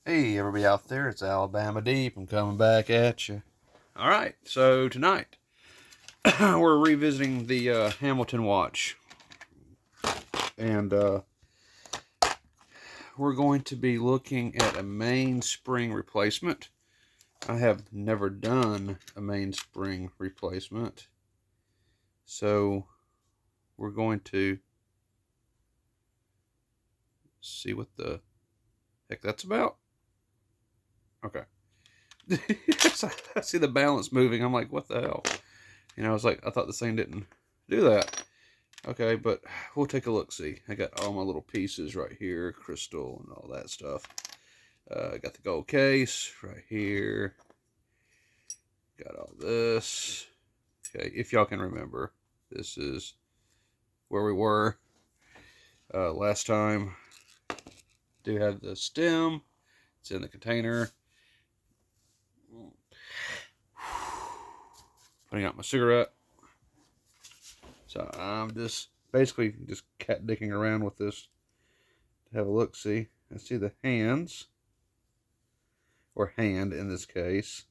Hey, everybody out there, it's Alabama Deep. I'm coming back at you. All right, so tonight we're revisiting the Hamilton watch, and we're going to be looking at a mainspring replacement. I have never done a mainspring replacement, so we're going to see what the heck that's about. Okay. I see the balance moving. I'm like, what the hell? I was like, I thought this thing didn't do that. Okay, but we'll take a look-see. I got all my little pieces right here, crystal and all that stuff. I got the gold case right here. Got all this. Okay, if y'all can remember, this is where we were last time. Do have the stem. It's in the container. Putting out my cigarette. So I'm just basically just cat dicking around with this to have a look-see. I see the hands, or hand in this case.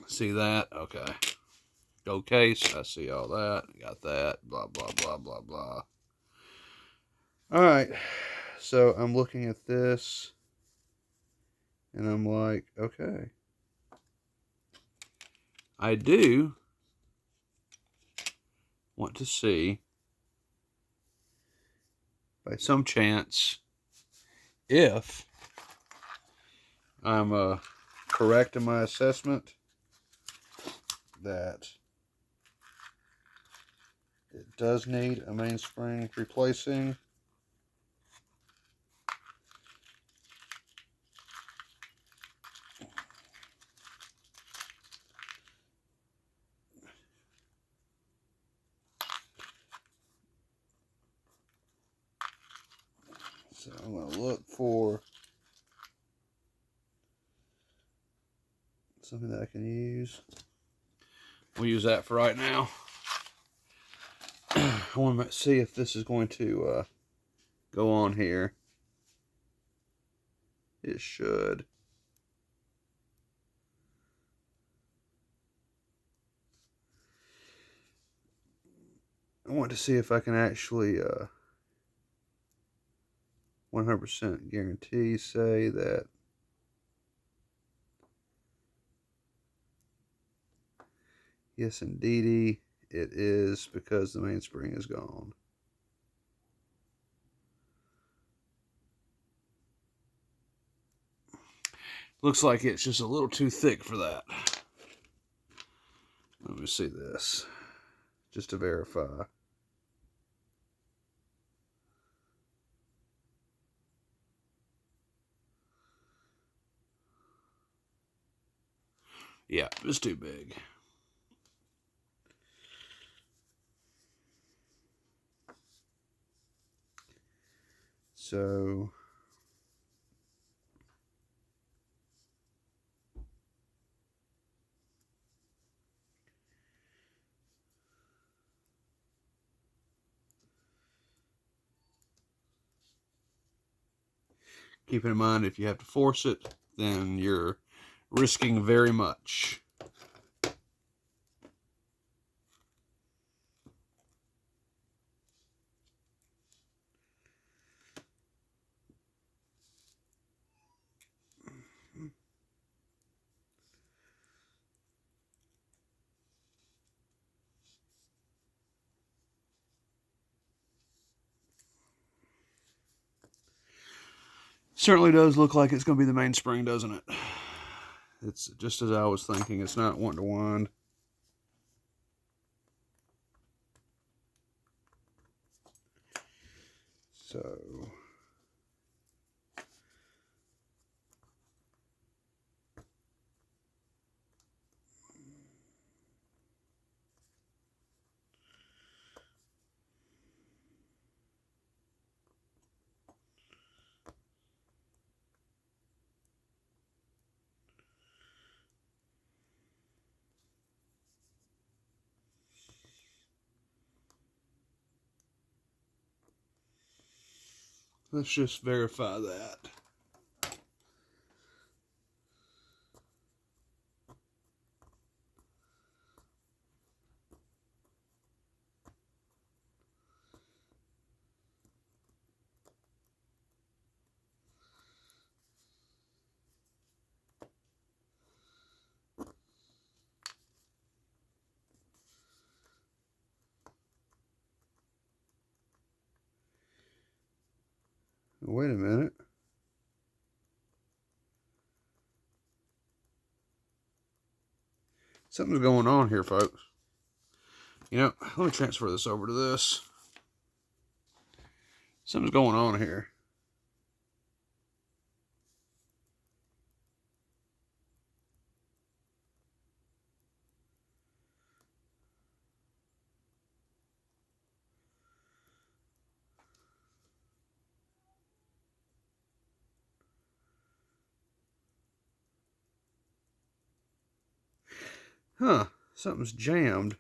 See that? Okay. Gold case. I see all that. Got that. Blah, blah, blah, blah, blah. All right. So I'm looking at this, and I'm like, okay. I do want to see, by some chance, if I'm correct in my assessment that it does need a mainspring replacing. So I'm going to look for something that I can use. We'll use that for right now. I want to see if this is going to go on here. It should. I want to see if I can actually 100% guarantee say that yes, indeedy, it is, because the mainspring is gone. Looks like it's just a little too thick for that. Let me see this, just to verify. Yeah, it's too big. So keep in mind, if you have to force it, then you're risking very much. Certainly does look like it's going to be the mainspring, doesn't it? It's just as I was thinking. It's not one to one. So Let's just verify that. Wait a minute. Something's going on here, folks. You know, let me transfer this over to this. Something's going on here. Huh, something's jammed.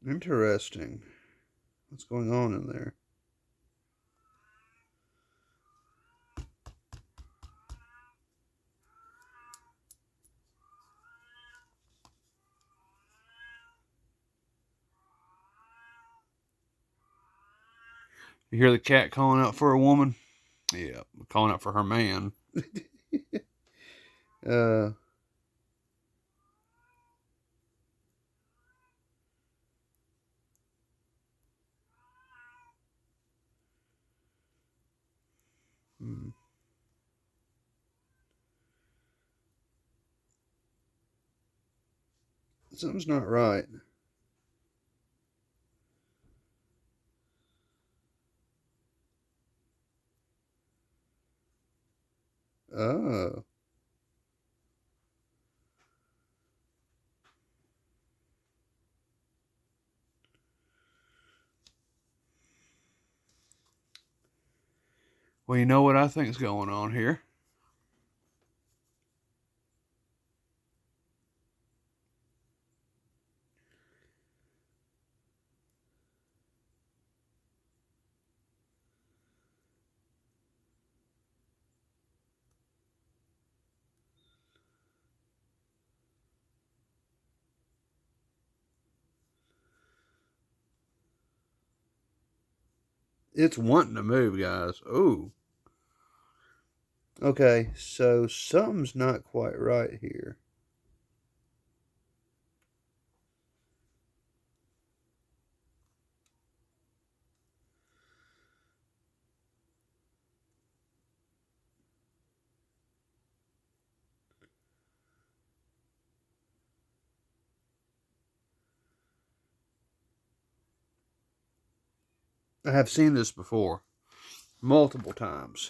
Interesting. What's going on in there? You hear the cat calling out for a woman? Yeah, calling out for her man. uh, hmm. Something's not right. Oh. Well, you know what I think is going on here? It's wanting to move, guys. Ooh. Okay, so something's not quite right here. I have seen this before multiple times.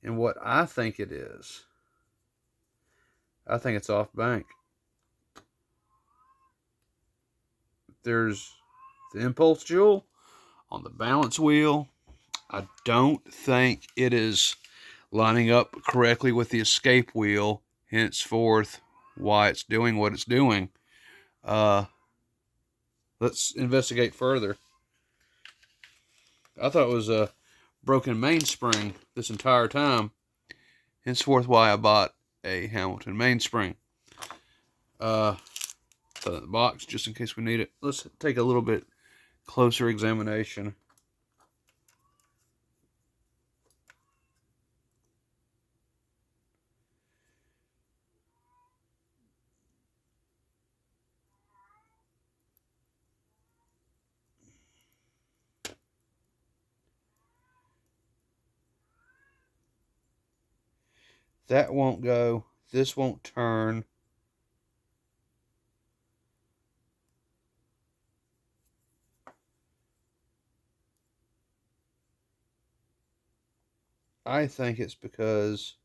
And what I think it is, I think it's off bank. There's the impulse jewel on the balance wheel. I don't think it is lining up correctly with the escape wheel, henceforth why it's doing what it's doing. Let's investigate further. I thought it was a broken mainspring this entire time, henceforth why I bought a Hamilton mainspring. Put it in the box just in case we need it. Let's take a little bit closer examination. That won't go. This won't turn. I think it's because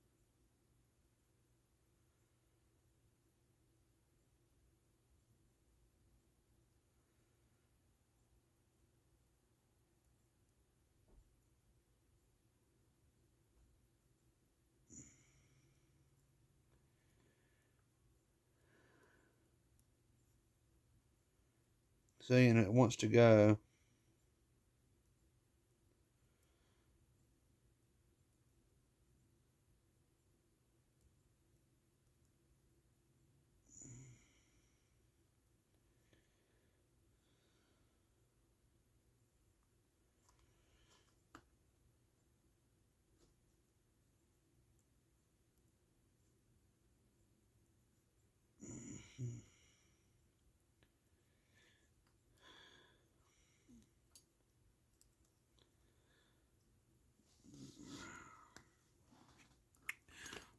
See, and it wants to go.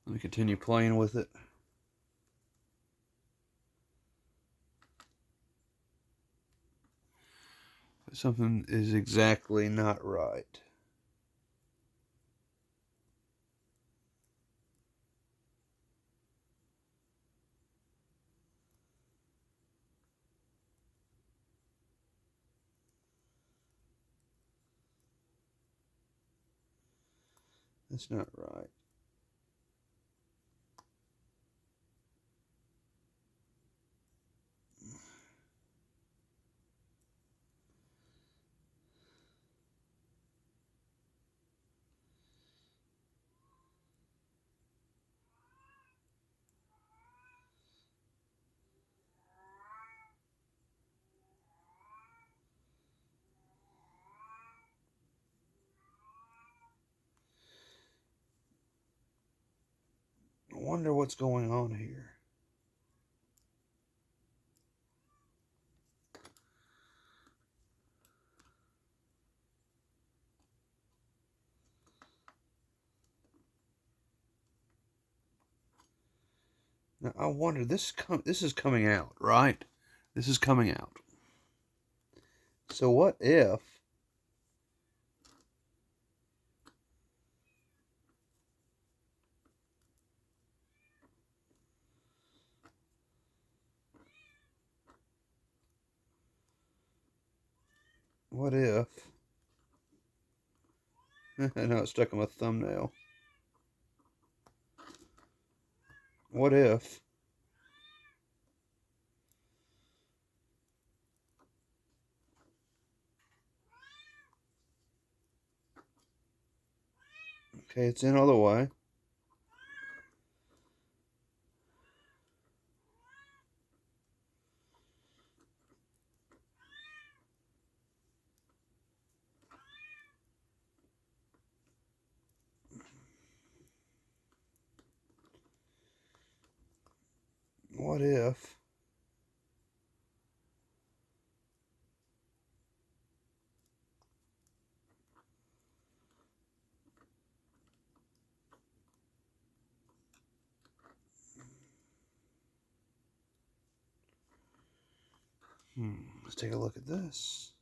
Let me continue playing with it. Something is exactly not right. That's not right. I wonder what's going on here. Now, I wonder, this is coming out, right? This is coming out. So what if I know it's stuck on my thumbnail. What if okay, it's in all the way. What if let's take a look at this.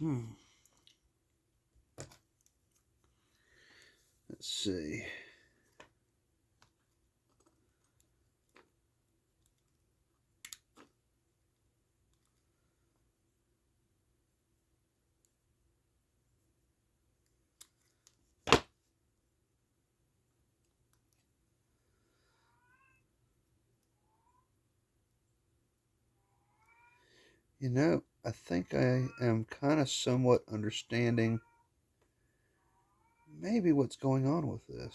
Let's see. You know, I think I am kind of somewhat understanding maybe what's going on with this.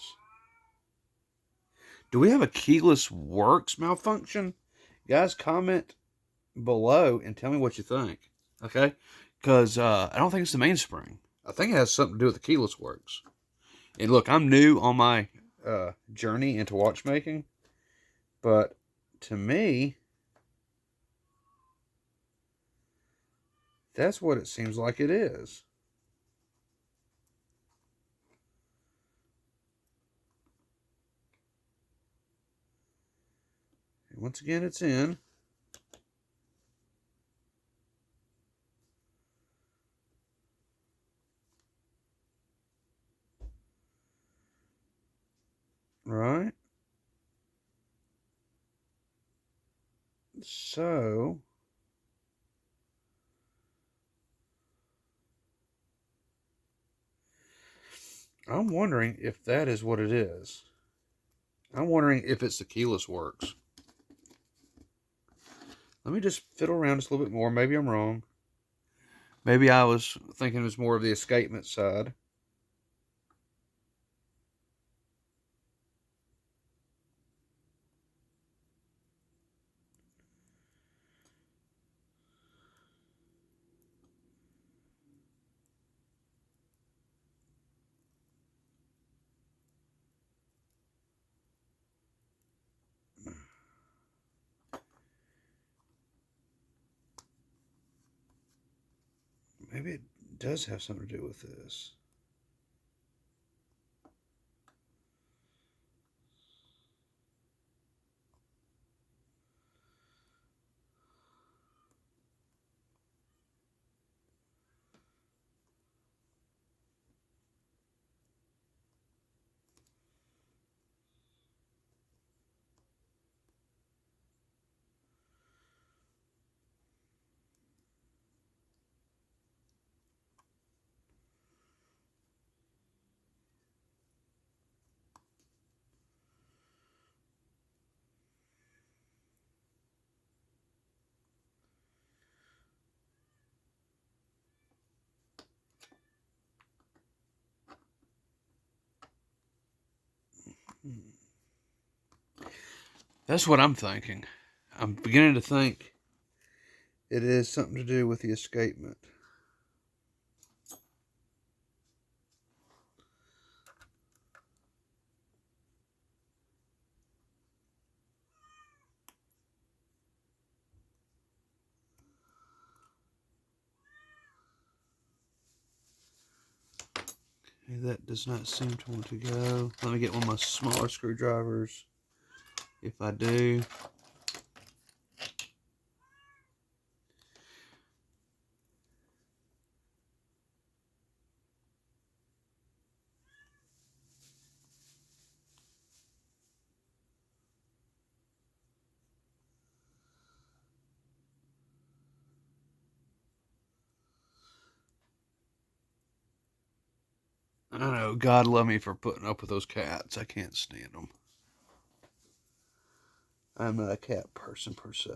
Do we have a keyless works malfunction? Guys, comment below and tell me what you think. Okay? Because I don't think it's the mainspring. I think it has something to do with the keyless works. And look, I'm new on my journey into watchmaking. But to me, That's what it seems like it is. And once again, it's in. Right? So, I'm wondering if that is what it is. I'm wondering if it's the keyless works. Let me just fiddle around just a little bit more. Maybe I'm wrong. Maybe I was thinking it was more of the escapement side. Maybe it does have something to do with this. That's what I'm thinking. I'm beginning to think it is something to do with the escapement. Okay, that does not seem to want to go. Let me get one of my smaller screwdrivers. If I do. I know, God love me for putting up with those cats. I can't stand them. I'm not a cat person per se.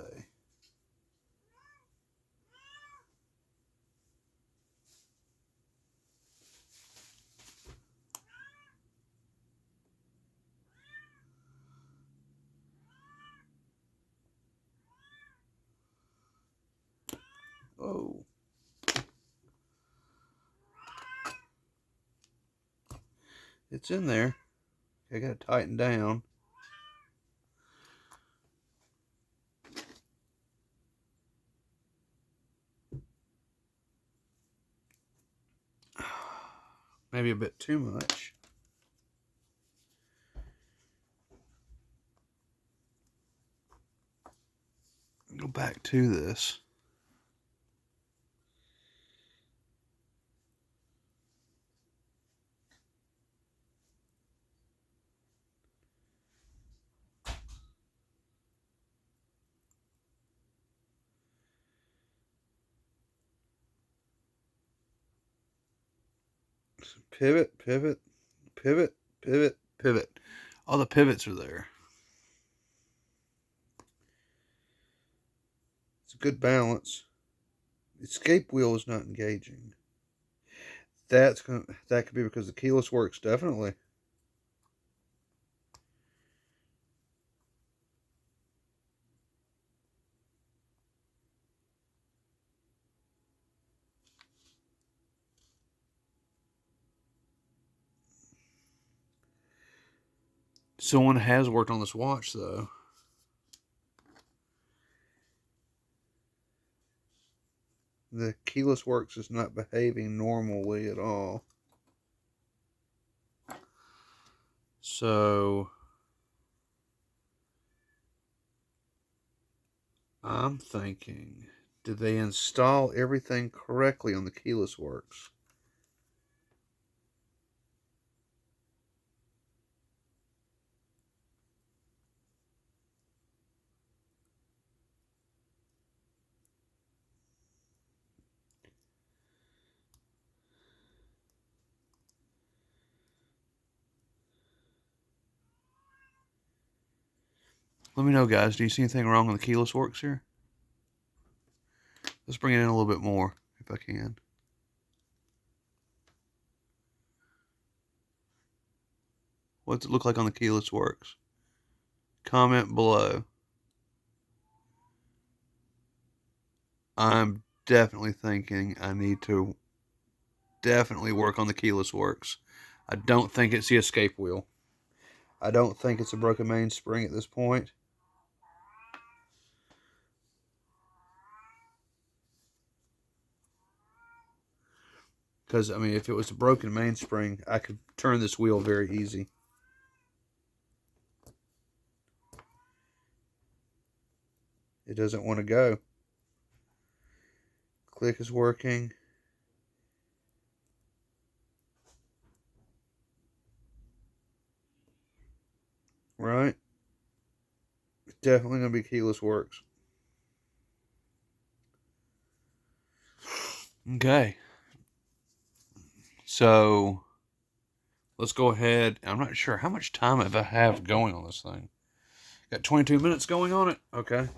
Oh. It's in there. I gotta tighten down. Maybe a bit too much. Go back to this. Pivot, pivot, pivot, pivot, pivot. All the pivots are there. It's a good balance. The escape wheel is not engaging. That could be because the keyless works, definitely. Someone has worked on this watch, though. The keyless works is not behaving normally at all. So I'm thinking, did they install everything correctly on the keyless works? Let me know, guys. Do you see anything wrong on the keyless works here? Let's bring it in a little bit more, if I can. What's it look like on the keyless works? Comment below. I'm definitely thinking I need to definitely work on the keyless works. I don't think it's the escape wheel. I don't think it's a broken mainspring at this point. Because, I mean, if it was a broken mainspring, I could turn this wheel very easy. It doesn't want to go. Click is working. Right? Definitely going to be keyless works. Okay. So, let's go ahead. I'm not sure how much time I have going on this thing. Got 22 minutes going on it. Okay.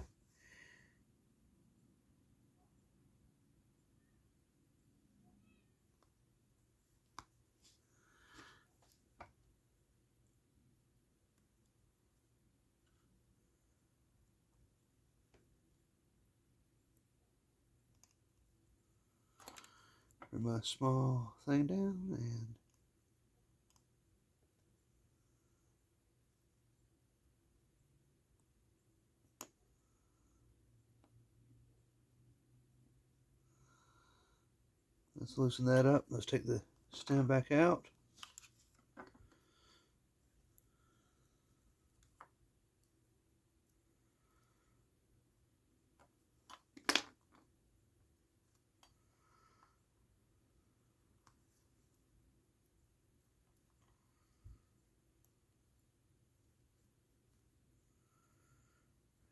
Bring my small thing down and let's loosen that up. Let's take the stem back out.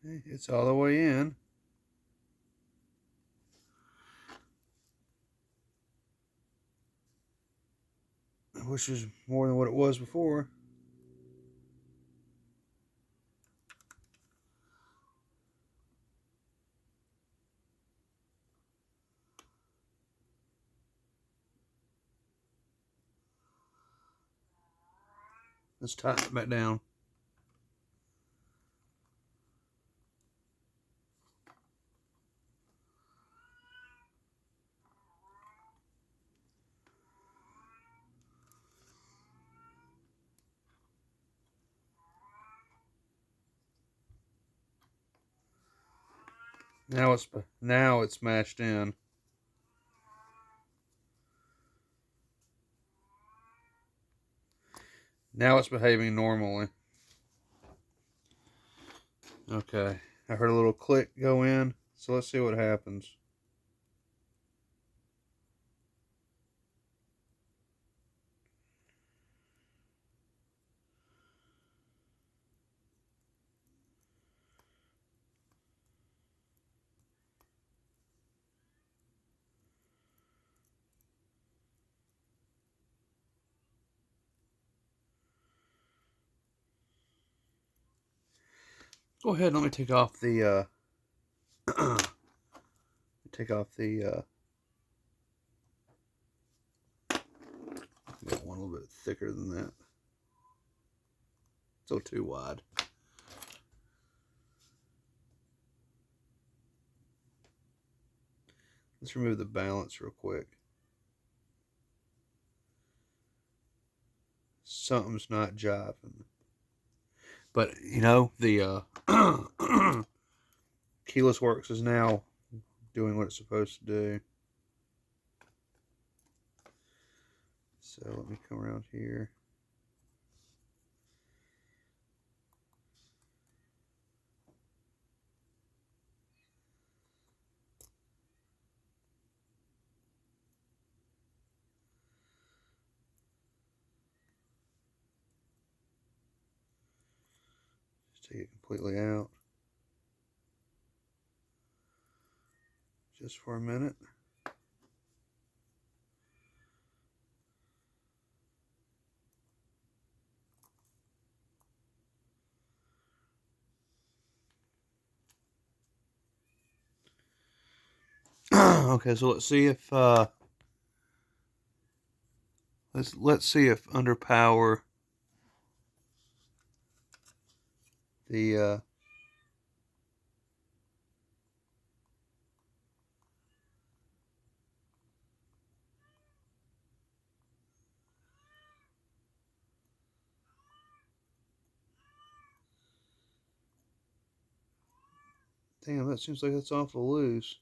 Okay, it's all the way in. Which is more than what it was before. Let's tighten it back down. Now it's mashed in. Now it's behaving normally. Okay, I heard a little click go in, so let's see what happens. Go ahead and let me take off the got one a little bit thicker than that. It's a little too wide. Let's remove the balance real quick. Something's not jiving. But, you know, the keyless works is now doing what it's supposed to do. So let me come around here. Just take it completely out. Just for a minute. Okay, so let's see if let's see if under power the damn, that seems like that's awful loose.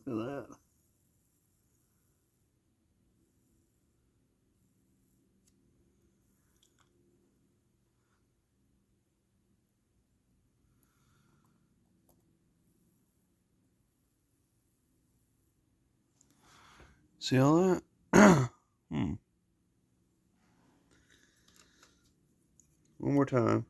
Look at that. See all that? One more time.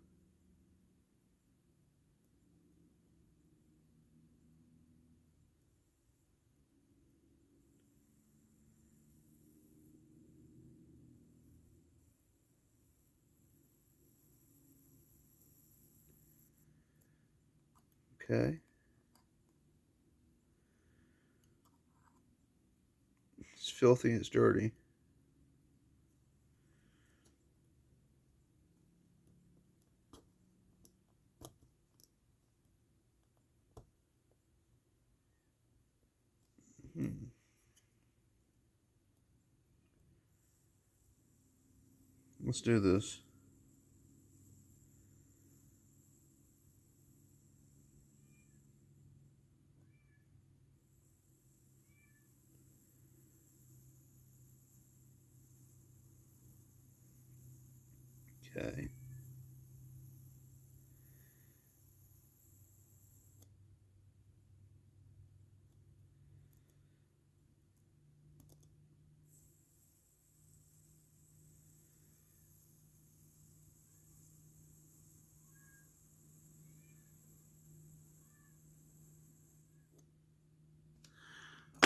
Okay. It's filthy, it's dirty. Let's do this. Okay.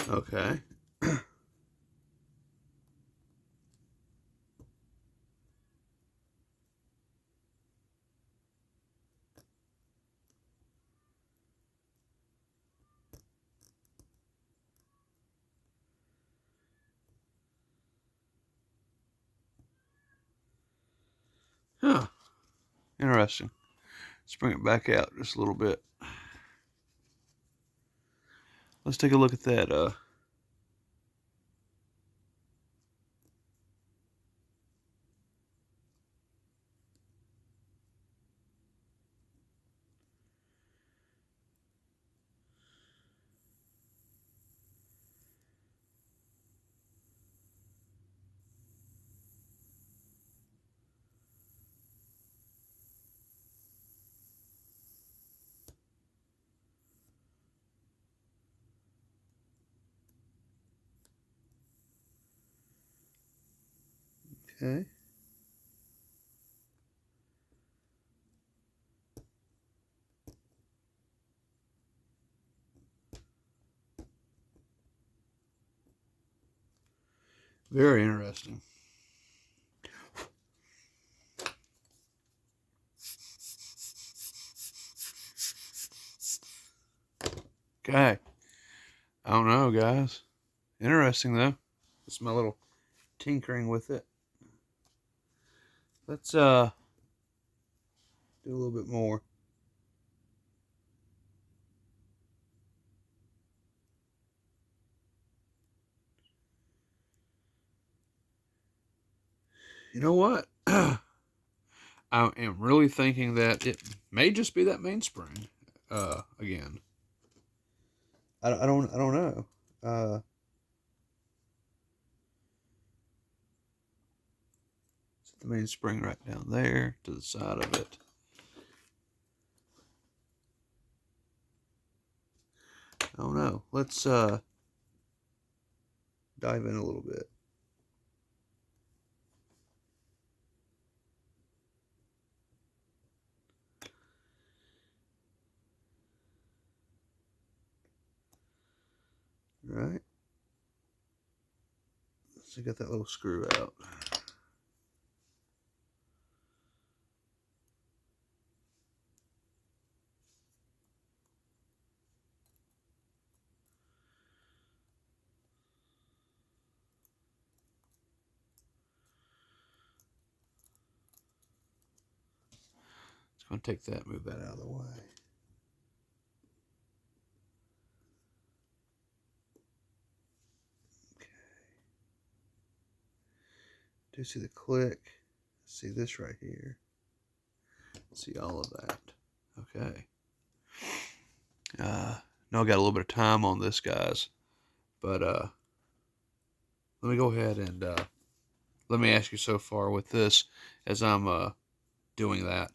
Okay. Huh. Interesting. Let's bring it back out just a little bit. Let's take a look at that. Okay. Very interesting. Okay. I don't know, guys. Interesting, though. It's my little tinkering with it. Let's do a little bit more. You know what? I am really thinking that it may just be that mainspring again. I don't know. Set the mainspring right down there to the side of it. I don't know. Let's dive in a little bit. All right. Let's get that little screw out. Just going to take that, move that out of the way. Okay. Do you see the click? See this right here. See all of that. Okay. Now I got a little bit of time on this, guys. But let me go ahead and let me ask you so far with this as I'm doing that.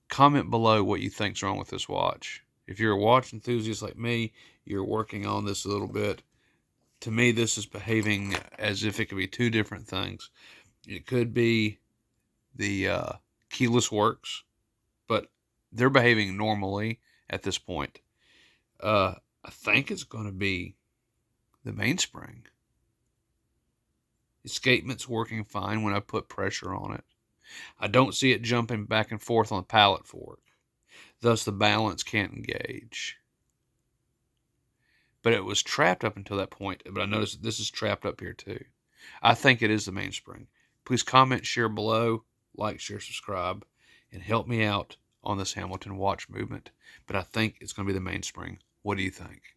Comment below what you think's wrong with this watch. If you're a watch enthusiast like me, you're working on this a little bit. To me, this is behaving as if it could be two different things. It could be the keyless works, but they're behaving normally at this point. I think it's going to be the mainspring. Escapement's working fine when I put pressure on it. I don't see it jumping back and forth on the pallet fork. Thus, the balance can't engage. But it was trapped up until that point. But I noticed this is trapped up here too. I think it is the mainspring. Please comment, share below, like, share, subscribe, and help me out on this Hamilton watch movement. But I think it's going to be the mainspring. What do you think?